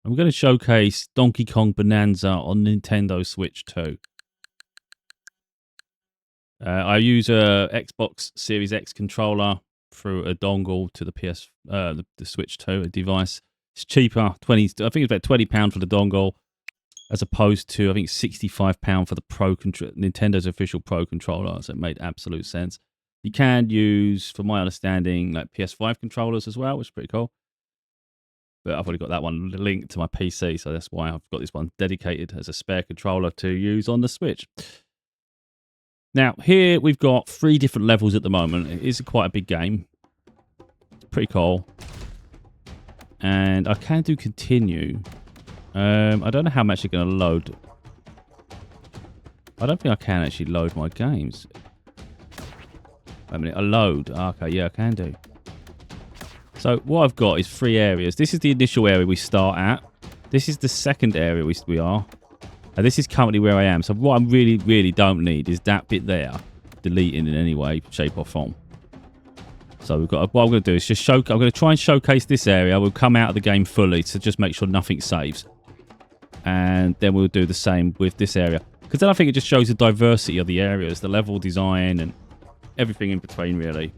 I'm going to showcase Donkey Kong Bonanza on Nintendo Switch 2. I use a Xbox Series X controller through a dongle to the Switch 2 device. It's cheaper, I think it's about £20 for the dongle, as opposed to I think £65 for the Nintendo's official Pro controller. So it made absolute sense. You can use, from my understanding, like PS5 controllers as well, which is pretty cool. But I've already got that one linked to my PC, so that's why I've got this one dedicated as a spare controller to use on the Switch. Now, here we've got 3 different levels at the moment. It is quite a big game. It's pretty cool. And I can do continue. I don't know how I'm actually going to load. I don't think I can actually load my games. Wait a minute, a load. Okay, yeah, I can do. So what I've got is 3 areas. This is the initial area we start at. This is the second area we are. And this is currently where I am. So what I really, really don't need is that bit there deleting in any way, shape or form. So we've got, what I'm going to do is just I'm going to try and showcase this area. We'll come out of the game fully to just make sure nothing saves. And then we'll do the same with this area. Because then I think it just shows the diversity of the areas, the level design and everything in between, really.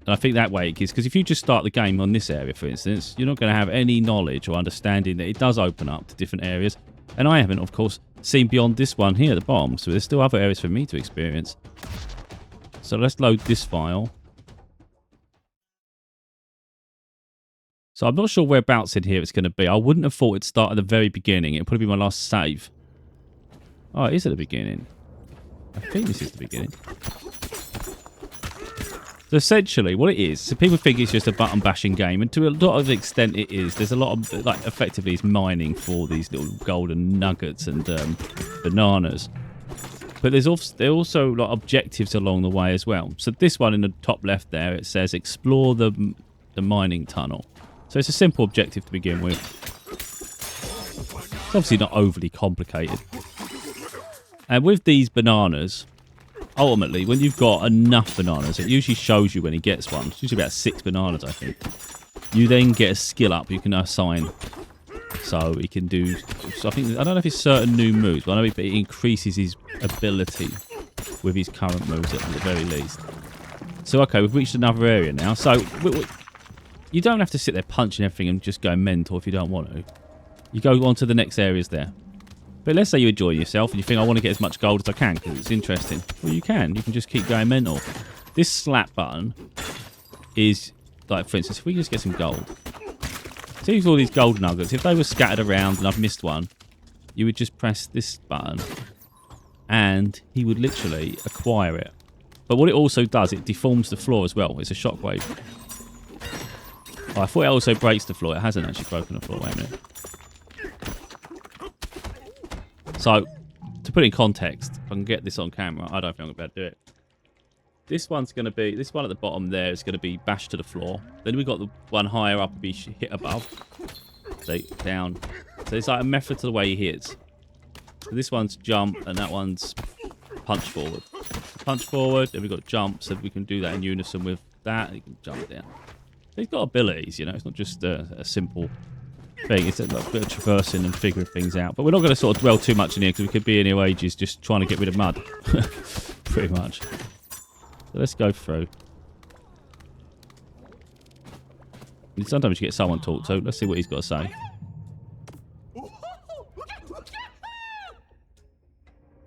And I think that way it gives, because if you just start the game on this area, for instance, you're not going to have any knowledge or understanding that it does open up to different areas. And I haven't, of course, seen beyond this one here at the bottom. So there's still other areas for me to experience. So let's load this file. So I'm not sure whereabouts in here it's going to be. I wouldn't have thought it'd start at the very beginning. It'll probably be my last save. Oh, it is at the beginning. I think this is the beginning. So essentially, what it is, so people think it's just a button bashing game, and to a lot of extent it is. There's a lot of, like, effectively it's mining for these little golden nuggets and bananas. But there are also like objectives along the way as well. So this one in the top left there, it says explore the mining tunnel. So it's a simple objective to begin with. It's obviously not overly complicated. And with these bananas, ultimately, when you've got enough bananas, it usually shows you when he gets one. It's usually about 6 bananas, I think. You then get a skill up you can assign. So he can do... So I don't know if it's certain new moves, but I know it increases his ability with his current moves at the very least. So, okay, we've reached another area now. So, you don't have to sit there punching everything and just go mental if you don't want to. You go on to the next areas there. But let's say you enjoy yourself and you think, I want to get as much gold as I can because it's interesting. Well, you can. You can just keep going mental. This slap button is, like, for instance, if we just get some gold. See all these gold nuggets. If they were scattered around and I've missed one, you would just press this button and he would literally acquire it. But what it also does, it deforms the floor as well. It's a shockwave. Oh, I thought it also breaks the floor. It hasn't actually broken the floor. Wait a minute. So, to put it in context, if I can get this on camera, I don't think I'm going to be able to do it. This one's going to be, this one at the bottom there is going to be bashed to the floor. Then we've got the one higher up to be hit above. So, down. So, it's like a method to the way he hits. So, this one's jump and that one's punch forward. Punch forward, then we've got jump, so we can do that in unison with that. You can jump down. So he's got abilities, you know, it's not just a simple thing. It's a bit of traversing and figuring things out. But we're not going to sort of dwell too much in here because we could be in here ages just trying to get rid of mud. Pretty much. So let's go through. Sometimes you get someone talk, so let's see what he's got to say.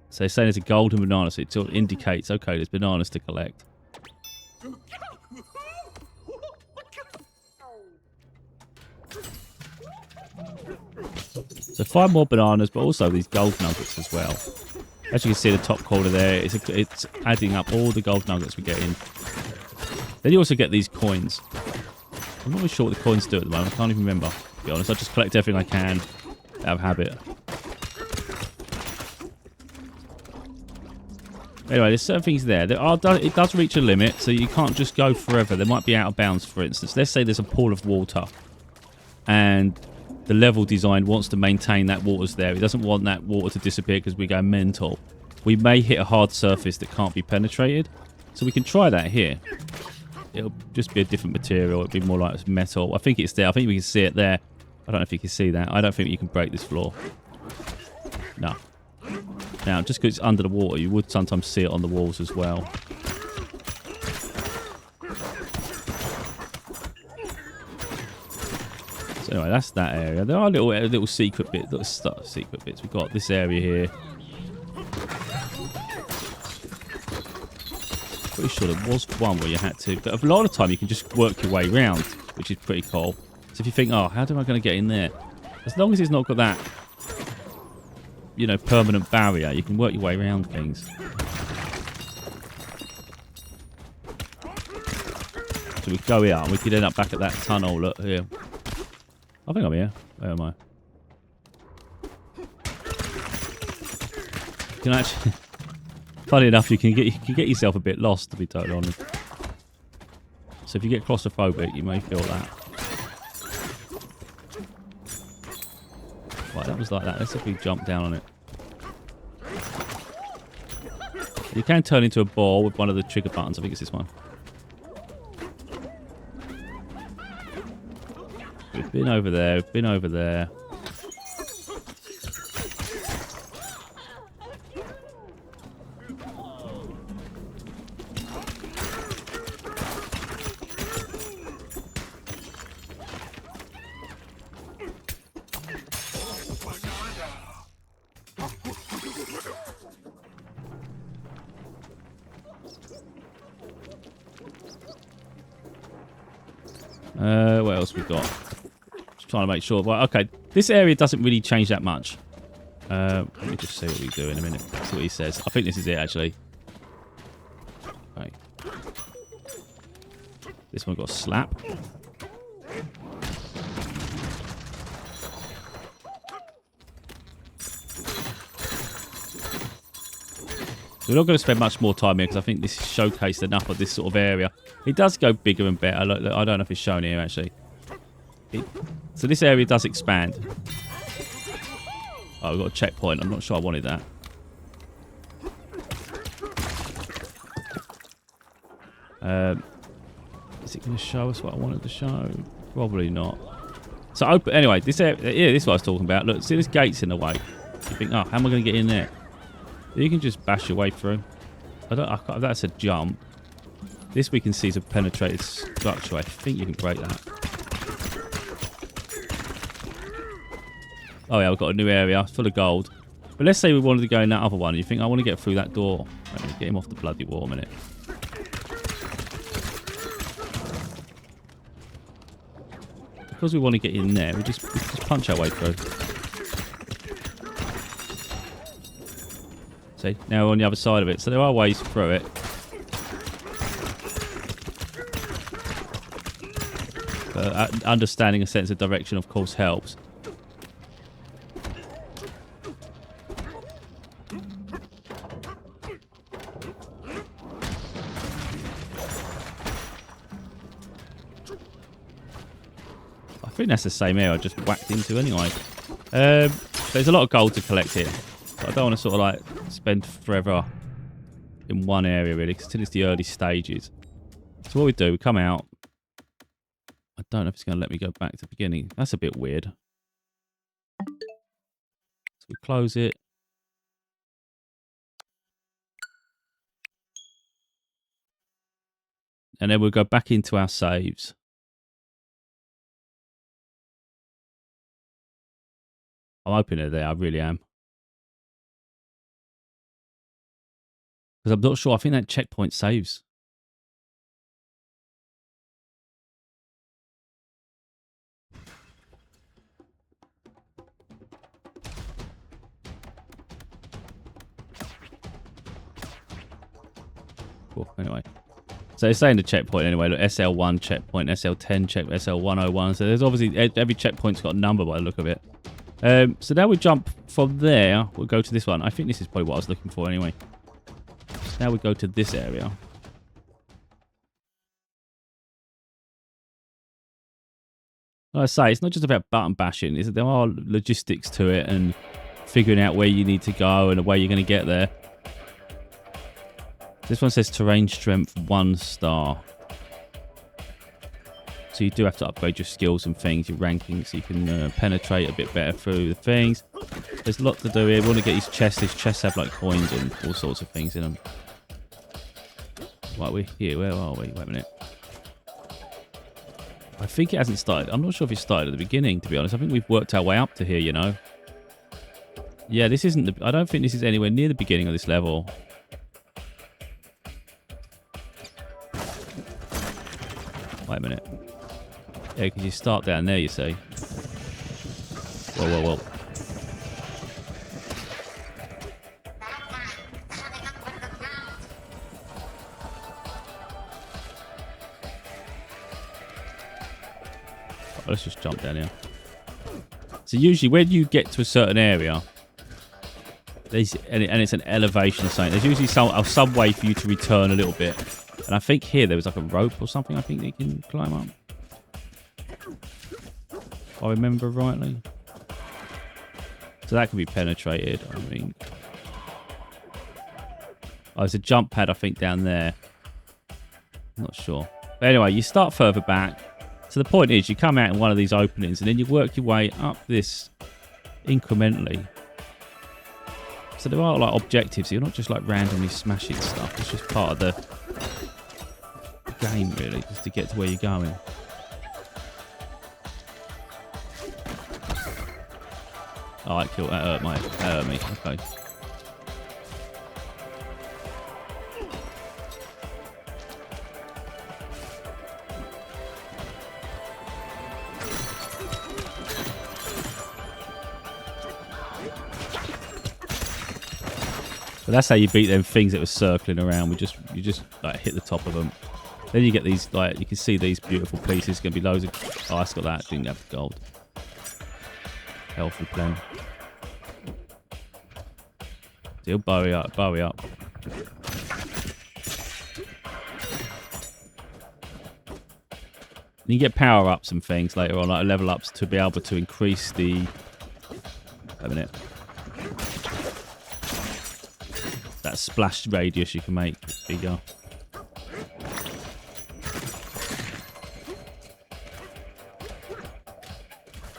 So they're saying there's a golden banana, so it sort of indicates, okay, there's bananas to collect. So 5 more bananas, but also these gold nuggets as well. As you can see, the top corner there, it's adding up all the gold nuggets we get in. Then you also get these coins. I'm not really sure what the coins do at the moment. I can't even remember, to be honest. I just collect everything I can out of habit. Anyway, there's certain things there. It does reach a limit, so you can't just go forever. There might be out of bounds, for instance. Let's say there's a pool of water, and the level design wants to maintain that water's there. It doesn't want that water to disappear because we go mental. We may hit a hard surface that can't be penetrated, so we can try that here. It'll just be a different material. It'll be more like metal. I think it's there. I think we can see it there. I don't know if you can see that. I don't think you can break this floor. No. Now, just because it's under the water, you would sometimes see it on the walls as well. So anyway, that's that area. There are little secret bits. Little secret bits. We've got this area here. Pretty sure there was one where you had to. But a lot of the time, you can just work your way around, which is pretty cool. So if you think, oh, how am I going to get in there? As long as it's not got that, you know, permanent barrier, you can work your way around things. So we go here, and we could end up back at that tunnel. Look here. I think I'm here. Where am I? You can actually. Funny enough, you can get yourself a bit lost, to be totally honest. So if you get claustrophobic, you may feel that. Right, that was like that. Let's see if we jump down on it. You can turn into a ball with one of the trigger buttons. I think it's this one. We've been over there. We've been over there. What else we got? Just trying to make sure. Well, okay, this area doesn't really change that much. Let me just see what we do in a minute. See what he says. I think this is it, actually. Okay. This one got a slap. We're not going to spend much more time here because I think this is showcased enough of this sort of area. It does go bigger and better. Look, I don't know if it's shown here, actually. So this area does expand. Oh, we've got a checkpoint. I'm not sure I wanted that. Is it going to show us what I wanted to show? Probably not. So open. Anyway, this area, yeah, this is what I was talking about. Look, see this gate's in the way. You think, oh, how am I going to get in there? You can just bash your way through. That's a jump. This we can see is a penetrated structure. I think you can break that. Oh yeah, we've got a new area full of gold. But let's say we wanted to go in that other one. You think, I want to get through that door. Right, get him off the bloody wall a minute. Because we want to get in there, we just punch our way through. See, now we're on the other side of it. So there are ways through it. But understanding a sense of direction, of course, helps. I think that's the same area I just whacked into anyway. There's a lot of gold to collect here. But I don't want to sort of like spend forever in one area really, because it's the early stages. So what we do, we come out. I don't know if it's going to let me go back to the beginning. That's a bit weird. So we close it. And then we'll go back into our saves. I'm hoping they're there, I really am. Because I'm not sure, I think that checkpoint saves. Cool, anyway. So it's saying the checkpoint anyway. Look, SL1 checkpoint, SL10 check, SL101. So there's obviously, every checkpoint's got a number by the look of it. So now we jump from there. We'll go to this one. I think this is probably what I was looking for anyway. Now we go to this area. Like I say, it's not just about button bashing. There are logistics to it and figuring out where you need to go and the way you're going to get there. This one says terrain strength 1 star. So you do have to upgrade your skills and things, your rankings, so you can penetrate a bit better through the things. There's a lot to do here. We want to get his chest. His chests have like coins and all sorts of things in them. Right, we're here. Where are we? Wait a minute. I think it hasn't started. I'm not sure if it started at the beginning, to be honest. I think we've worked our way up to here, you know. Yeah, this isn't the... I don't think this is anywhere near the beginning of this level. Wait a minute. Yeah, because you start down there, you see. Whoa, whoa, whoa. Let's just jump down here. So usually when you get to a certain area, and it's an elevation or something, there's usually some way for you to return a little bit. And I think here there was like a rope or something I think that you can climb up. If I remember rightly. So that can be penetrated, I mean. Oh, there's a jump pad I think down there. I'm not sure. But anyway, you start further back. So the point is, you come out in one of these openings and then you work your way up this incrementally. So there are like objectives. You're not just like randomly smashing stuff. It's just part of the game, really, just to get to where you're going. Oh, that killed. That hurt, mate. That hurt me. Okay. But that's how you beat them things that were circling around. You just like hit the top of them. Then you get these, like, you can see these beautiful pieces. It's going to be loads of... Oh, it's got that. Didn't have the gold. Healthy plan. Still bury up, bury up. And you get power-ups and things later on, like level-ups, to be able to increase the... Wait a minute. That splash radius you can make bigger.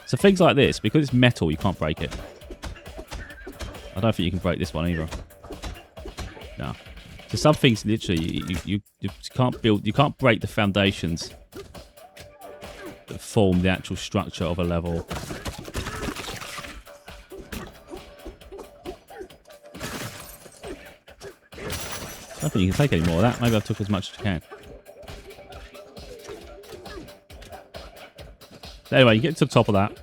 So things like this, because it's metal, you can't break it. I don't think you can break this one either. No. So some things, literally, you can't build, you can't break the foundations that form the actual structure of a level. I don't think you can take any more of that. Maybe I've took as much as I can. So anyway, you get to the top of that.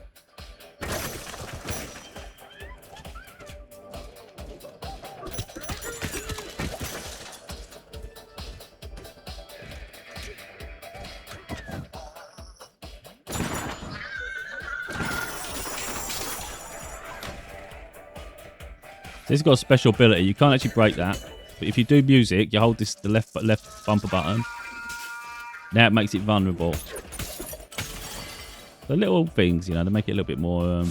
So this has got a special ability. You can't actually break that. But if you do music, you hold the left bumper button. Now it makes it vulnerable. The little things, you know, they make it a little bit more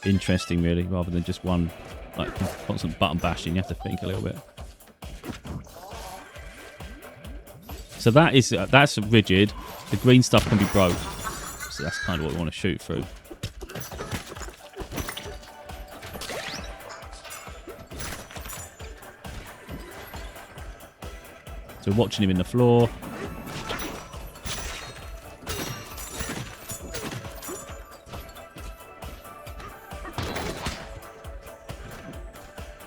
interesting, really, rather than just one like constant button bashing. You have to think a little bit. So that's rigid. The green stuff can be broke. So that's kind of what we want to shoot through. So we're watching him in the floor.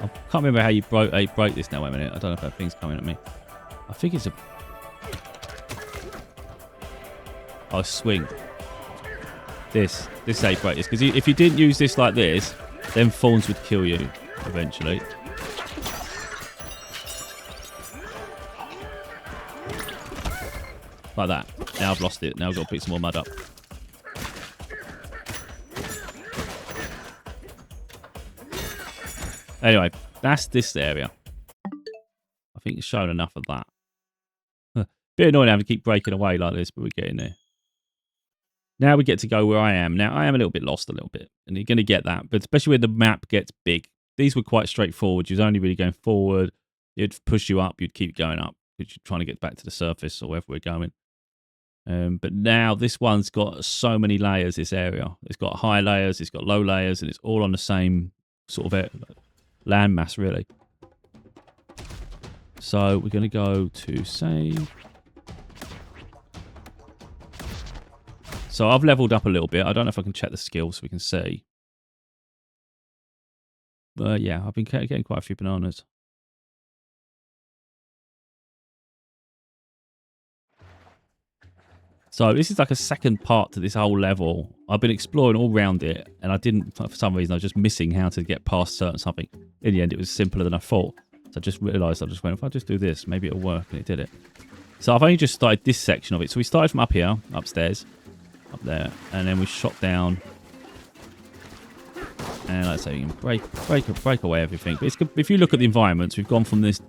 I can't remember how you broke this now. Wait a minute. I don't know if that thing's coming at me. I think it's a... Oh, swing. This is how you break this. Because if you didn't use this like this, then fawns would kill you eventually. Like that. Now I've lost it. Now I've got to pick some more mud up. Anyway, that's this area. I think it's shown enough of that. Bit annoying having to keep breaking away like this, but we're getting there. Now we get to go where I am. Now, I am a little bit lost a little bit, and you're going to get that. But especially when the map gets big. These were quite straightforward. You was only really going forward. It'd push you up. You'd keep going up because you're trying to get back to the surface or wherever we're going. But now this one's got so many layers, this area. It's got high layers, it's got low layers, and it's all on the same sort of landmass, really. So we're going to go to save. So I've leveled up a little bit. I don't know if I can check the skills so we can see. But yeah, I've been getting quite a few bananas. So this is like a second part to this whole level. I've been exploring all around it, and I didn't, for some reason, I was just missing how to get past certain something. In the end, it was simpler than I thought. So I just realised, I just went, if I just do this, maybe it'll work, and it did it. So I've only just started this section of it. So we started from up here, upstairs, up there, and then we shot down. And like I say, you can break away everything. But if you look at the environments, we've gone from this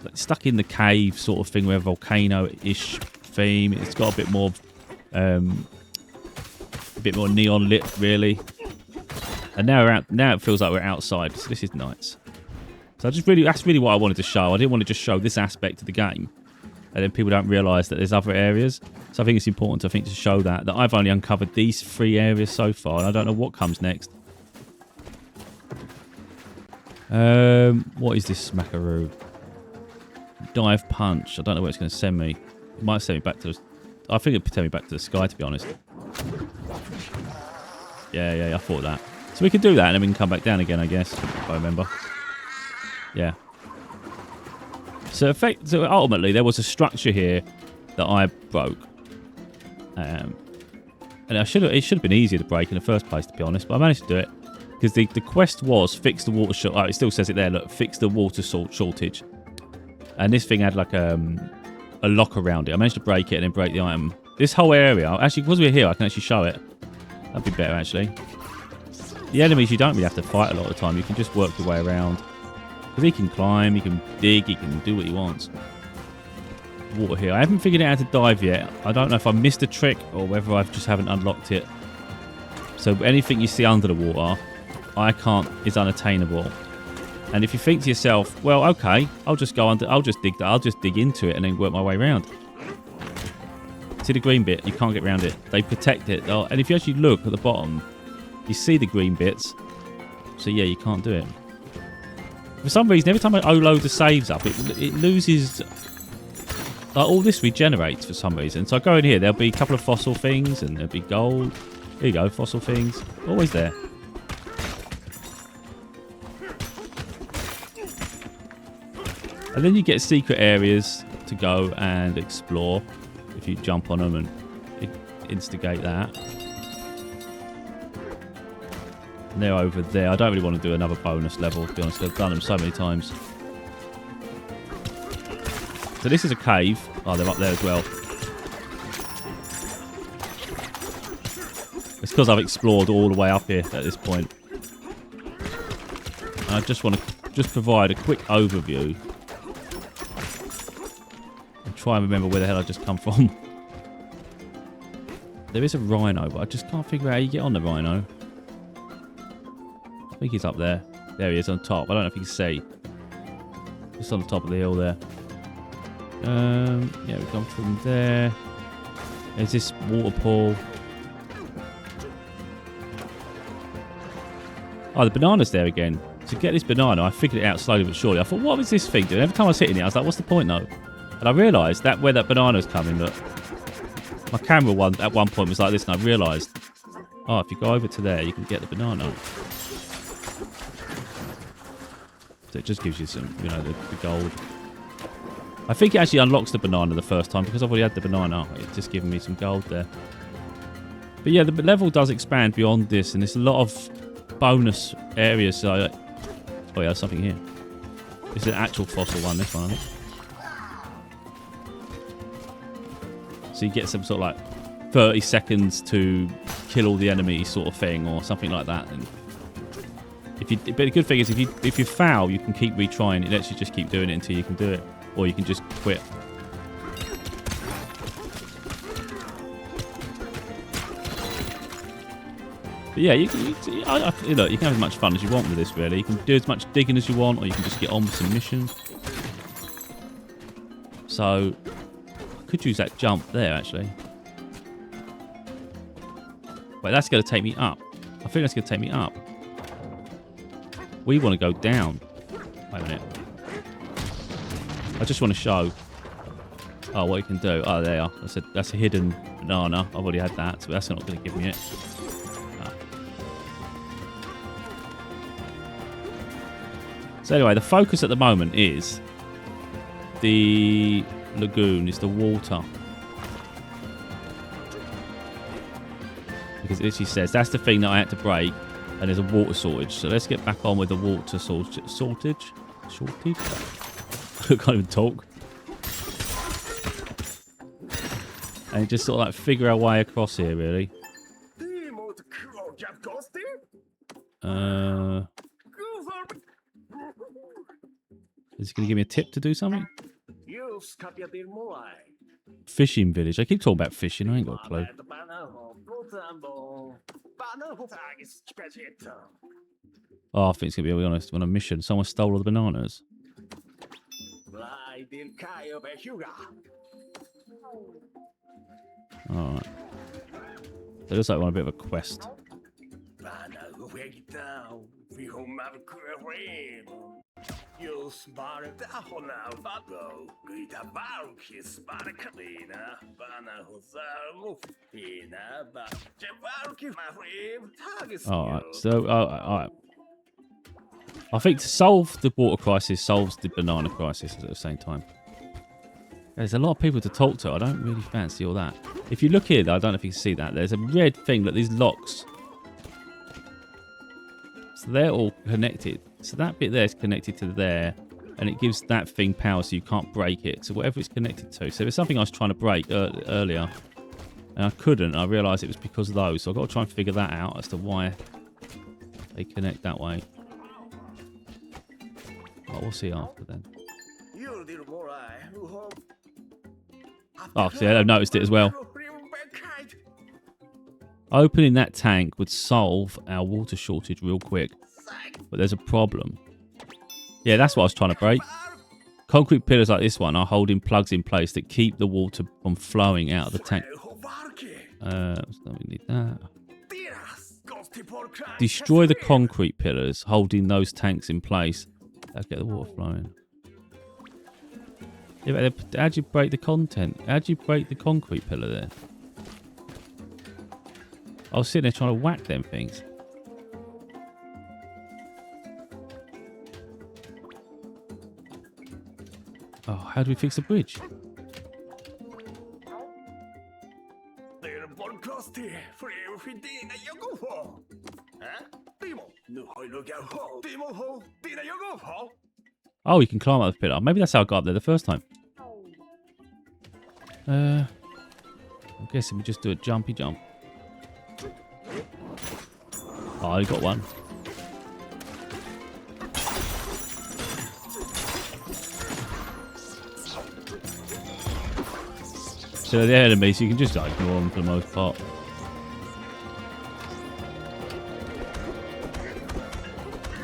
like, stuck in the cave sort of thing, where volcano-ish theme. It's got a bit more neon lit, really. And now we're out. Now it feels like we're outside. So this is nice. So that's really what I wanted to show. I didn't want to just show this aspect of the game, and then people don't realise that there's other areas. So I think it's important, to show that I've only uncovered these 3 areas so far, and I don't know what comes next. What is this smackaroo? Dive punch. I don't know where it's going to send me. It might send me back to the... I think it'd send me back to the sky, to be honest. Yeah, I thought that. So we can do that, and then we can come back down again, I guess, if I remember. Yeah. So ultimately, there was a structure here that I broke. And it should have been easier to break in the first place, to be honest, but I managed to do it. Because the quest was fix the water shortage. Oh, it still says it there, look, fix the water shortage. And this thing had like a lock around it. I managed to break it and then break the item. This whole area, actually, because we're here, I can actually show it. That'd be better, actually. The enemies, you don't really have to fight a lot of the time. You can just work your way around. Because he can climb, he can dig, he can do what he wants. Water here. I haven't figured out how to dive yet. I don't know if I missed a trick or whether I just haven't unlocked it. So anything you see under the water, I can't, is unattainable. And if you think to yourself, well, okay, I'll just go under, I'll just dig into it and then work my way around. See the green bit? You can't get around it. They protect it. Oh, and if you actually look at the bottom, you see the green bits. So yeah, you can't do it. For some reason, every time I load the saves up, it loses... Like, all this regenerates for some reason. So I go in here, there'll be a couple of fossil things, and there'll be gold. Here you go, fossil things. Always there. And then you get secret areas to go and explore if you jump on them and instigate that. And they're over there. I don't really want to do another bonus level, to be honest. I've done them so many times. So this is a cave. Oh, they're up there as well. It's because I've explored all the way up here at this point. And I just want to provide a quick overview. And try and remember where the hell I just come from. There is a rhino, but I just can't figure out how you get on the rhino. I think he's up there. There he is on top. I don't know if you can see. Just on the top of the hill there. Yeah, we've gone from there. There's this waterfall. Oh, the banana's there again. To get this banana, I figured it out slowly but surely. I thought, what was this thing doing? Every time I was hitting it, I was like, what's the point, though? And I realised that where that banana's coming, look. My camera at one point was like this, and I realised, oh, if you go over to there, you can get the banana. So it just gives you some, you know, the gold. I think it actually unlocks the banana the first time because I've already had the banana. It's just giving me some gold there. But yeah, the level does expand beyond this, and there's a lot of bonus areas. So, oh yeah, there's something here. It's an actual fossil one, this one, I think. So you get some sort of like 30 seconds to kill all the enemies sort of thing, or something like that. And but the good thing is, if you foul, you can keep retrying. It lets you just keep doing it until you can do it. Or you can just quit. But yeah, you can have as much fun as you want with this, really. You can do as much digging as you want, or you can just get on with some missions. So, I could use that jump there, actually. Wait, that's going to take me up. I think that's going to take me up. We want to go down. Wait a minute. I just want to show. Oh, what you can do. Oh, there you are. That's a hidden banana. I've already had that, so that's not going to give me it. Oh. So anyway, the focus at the moment is the lagoon, is the water. Because it literally says that's the thing that I had to break, and there's a water shortage. So let's get back on with the water shortage. I can't even talk. And just sort of like figure our way across here, really. Is he going to give me a tip to do something? Fishing village. I keep talking about fishing. I ain't got a clue. Oh, I think it's going to be honest. On a mission. Someone stole all the bananas. Alright. So it looks like we're on a bit of a quest. Alright, so alright. I think to solve the water crisis solves the banana crisis at the same time. There's a lot of people to talk to. I don't really fancy all that. If you look here, though, I don't know if you can see that. There's a red thing. Look, these locks. So they're all connected. So that bit there is connected to there. And it gives that thing power so you can't break it. So whatever it's connected to. So there's something I was trying to break earlier. And I couldn't. I realised it was because of those. So I've got to try and figure that out as to why they connect that way. Oh, we'll see after then. Oh, see, I've noticed it as well. Opening that tank would solve our water shortage real quick. But there's a problem. Yeah, that's what I was trying to break. Concrete pillars like this one are holding plugs in place that keep the water from flowing out of the tank. So we need that. Destroy the concrete pillars holding those tanks in place. Let's get the water flowing. Yeah, how'd you break the content? How'd you break the concrete pillar there? I was sitting there trying to whack them things. Oh, how do we fix the bridge? Oh, you can climb up the pillar. Maybe that's how I got up there the first time. I'm guessing we just do a jumpy jump. Oh, I got one. So they're enemies, so you can just like, ignore them for the most part.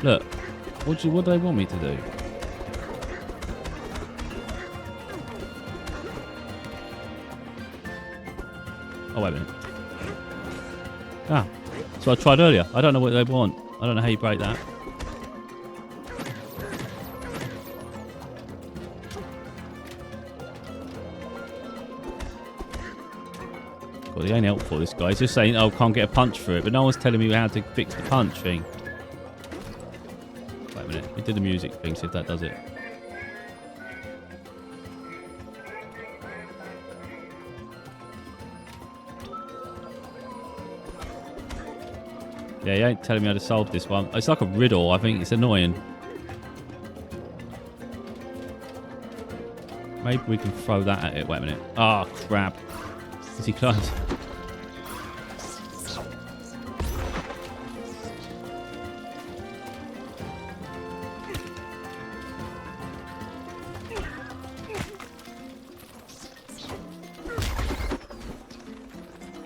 Look, what do they want me to do? Oh, wait a minute. Ah, so I tried earlier. I don't know what they want. I don't know how you break that. God, he ain't helpful, this guy. He's just saying, oh, can't get a punch through it. But no one's telling me how to fix the punch thing. Wait a minute. We did the music thing, see if that does it. Yeah, he ain't telling me how to solve this one. It's like a riddle. I think it's annoying. Maybe we can throw that at it. Wait a minute. Ah, oh, crap. Is he close?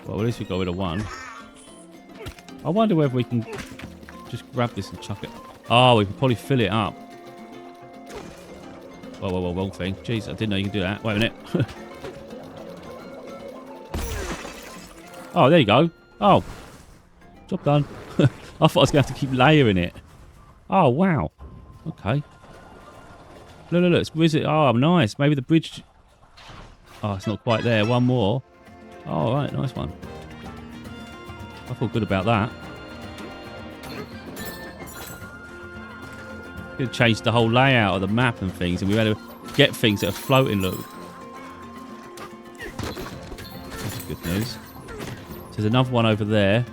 Well, at least we got rid of one. I wonder whether we can just grab this and chuck it. Oh, we can probably fill it up. Whoa, whoa, whoa, wrong thing. Jeez, I didn't know you could do that. Wait a minute. Oh, there you go. Oh, Job done. I thought I was going to have to keep layering it. Oh, wow. Okay. Look. Where's it? Oh, nice. Maybe the bridge... Oh, it's not quite there. One more. Oh, all right. Nice one. I feel good about that. Could have changed the whole layout of the map and things, and we had to get things that are floating, look. That's good news. So there's another one over there.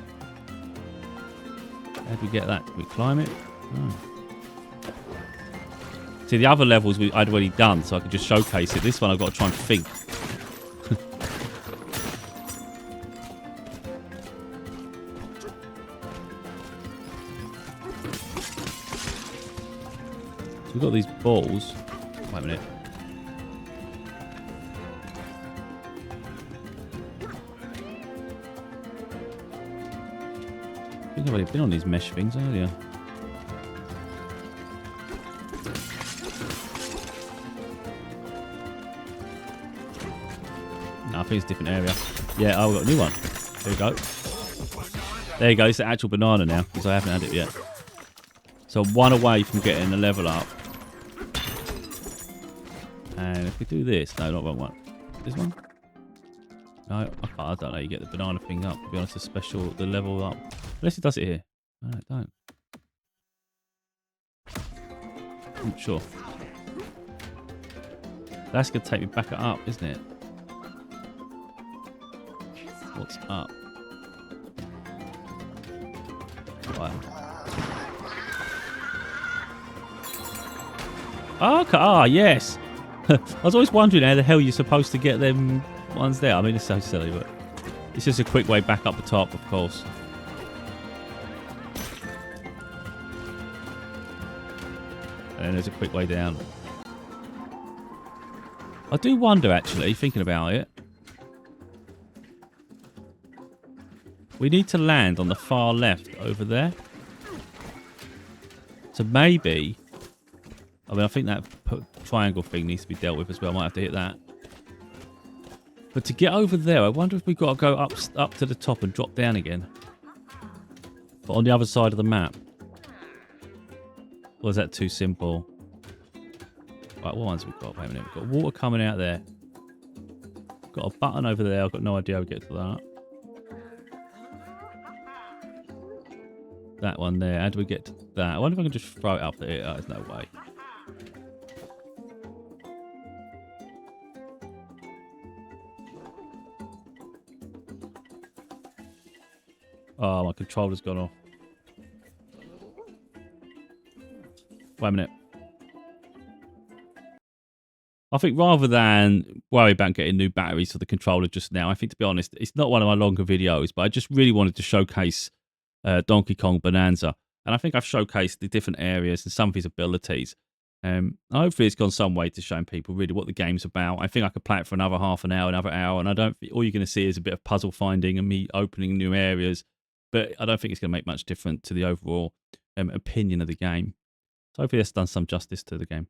How do we get that? Can we climb it? Oh. See, the other levels I'd already done, so I could just showcase it. This one I've got to try and think. We've got these balls. Wait a minute. I think I've already been on these mesh things earlier. No, I think it's a different area. Yeah, oh, we've got a new one. There we go. There you go. It's the actual banana now, because I haven't had it yet. So I'm one away from getting the level up. And if we do this, no, not wrong one. This one? No, I can't. I don't know. You get the banana thing up. To be honest, the special, the level up. Unless it does it here. No, it don't. I'm not sure. That's going to take me back up, isn't it? What's up? Right. Okay. Ah, yes. I was always wondering how the hell you're supposed to get them ones there. I mean, it's so silly, but it's just a quick way back up the top, of course. And then there's a quick way down. I do wonder, actually, thinking about it. We need to land on the far left over there. So maybe... I mean, I think that triangle thing needs to be dealt with as well. I might have to hit that. But to get over there, I wonder if we've got to go up to the top and drop down again. But on the other side of the map. Or is that too simple? Right, what ones have we got? Wait a minute. We've got water coming out there. Got a button over there. I've got no idea how to get to that. That one there. How do we get to that? I wonder if I can just throw it up there. Oh, there's no way. Oh, my controller's gone off. Wait a minute. I think rather than worry about getting new batteries for the controller just now, I think, to be honest, it's not one of my longer videos, but I just really wanted to showcase Donkey Kong Bonanza. And I think I've showcased the different areas and some of his abilities. Hopefully it's gone some way to showing people really what the game's about. I think I could play it for another half an hour, another hour, and I don't think all you're going to see is a bit of puzzle finding and me opening new areas. But I don't think it's going to make much difference to the overall opinion of the game. So hopefully that's done some justice to the game.